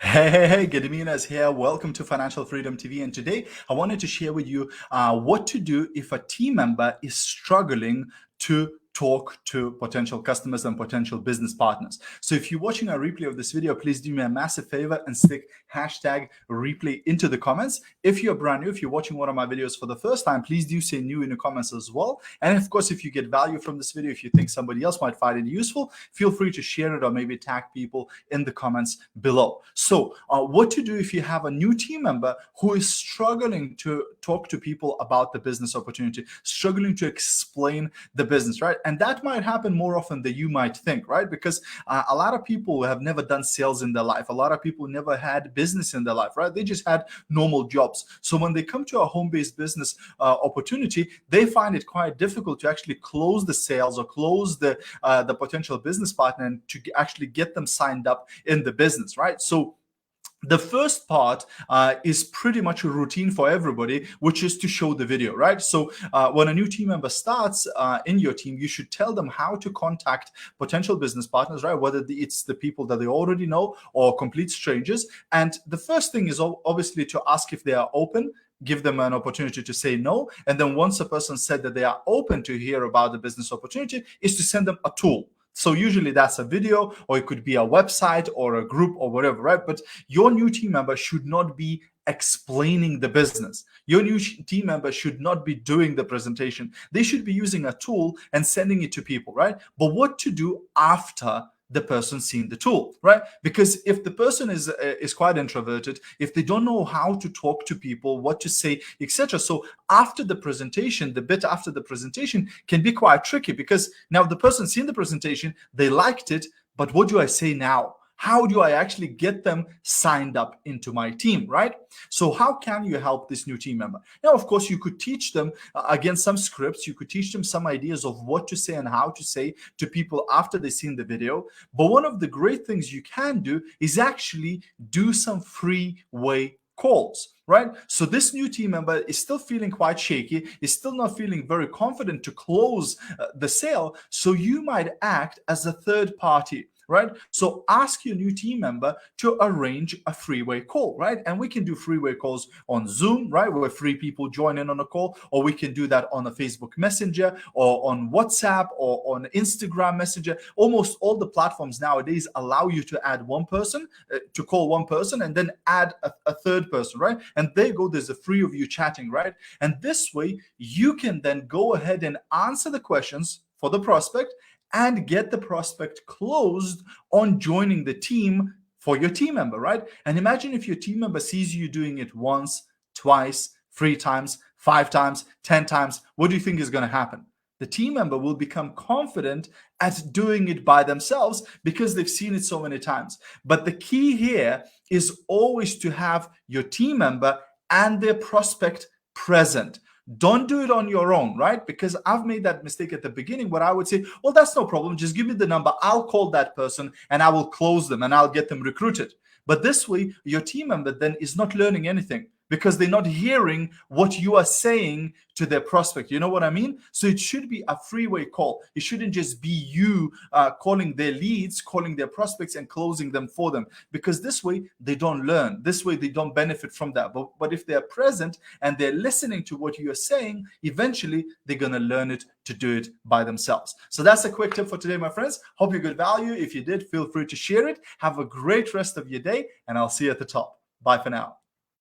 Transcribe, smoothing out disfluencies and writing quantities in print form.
Hey, Gediminas here. Welcome to Financial Freedom TV. And today I wanted to share with you what to do if a team member is struggling to talk to potential customers and potential business partners. So if you're watching a replay of this video, please do me a massive favor and stick hashtag replay into the comments. If you're brand new, if you're watching one of my videos for the first time, please do say new in the comments as well. And of course, if you get value from this video, if you think somebody else might find it useful, feel free to share it or maybe tag people in the comments below. So what to do if you have a new team member who is struggling to talk to people about the business opportunity, struggling to explain the business, right? And that might happen more often than you might think, right? Because a lot of people have never done sales in their life. A lot of people never had business in their life, right? They just had normal jobs. So when they come to a home-based business opportunity, they find it quite difficult to actually close the sales or close the potential business partner and to actually get them signed up in the business, right? So the first part is pretty much a routine for everybody, which is to show the video, right? So when a new team member starts in your team, you should tell them how to contact potential business partners, right? Whether it's the people that they already know or complete strangers. And the first thing is obviously to ask if they are open, give them an opportunity to say no. And then once a person said that they are open to hear about the business opportunity, is to send them a tool. So usually that's a video, or it could be a website or a group or whatever, right? But your new team member should not be explaining the business. Your new team member should not be doing the presentation. They should be using a tool and sending it to people, right? But what to do after the person seeing the tool, right? Because if the person is quite introverted, if they don't know how to talk to people, what to say, etc. So after the presentation, the bit after the presentation can be quite tricky, because now the person seen the presentation, they liked it, but what do I say now? How do I actually get them signed up into my team, right? So how can you help this new team member? Now, of course, you could teach them, again, some scripts. You could teach them some ideas of what to say and how to say to people after they've seen the video. But one of the great things you can do is actually do some freeway calls, right? So this new team member is still feeling quite shaky, is still not feeling very confident to close the sale. So you might act as a third party, right? So ask your new team member to arrange a freeway call, right? And we can do freeway calls on Zoom, right? Where 3 people join in on a call, or we can do that on a Facebook Messenger or on WhatsApp or on Instagram Messenger. Almost all the platforms nowadays allow you to add one person, to call one person and then add a third person, right? And there you go, there's a 3 of you chatting, right? And this way you can then go ahead and answer the questions for the prospect and get the prospect closed on joining the team for your team member, right? And imagine if your team member sees you doing it once, twice, 3 times, 5 times, 10 times. What do you think is going to happen? The team member will become confident at doing it by themselves because they've seen it so many times. But the key here is always to have your team member and their prospect present. Don't do it on your own, right? Because I've made that mistake at the beginning where I would say, well, that's no problem. Just give me the number. I'll call that person and I will close them and I'll get them recruited. But this way, your team member then is not learning anything, because they're not hearing what you are saying to their prospect. You know what I mean? So it should be a freeway call. It shouldn't just be you calling their leads, calling their prospects and closing them for them, because this way they don't learn. This way they don't benefit from that. But if they're present and they're listening to what you're saying, eventually they're going to learn it to do it by themselves. So that's a quick tip for today, my friends. Hope you got value. If you did, feel free to share it. Have a great rest of your day, and I'll see you at the top. Bye for now.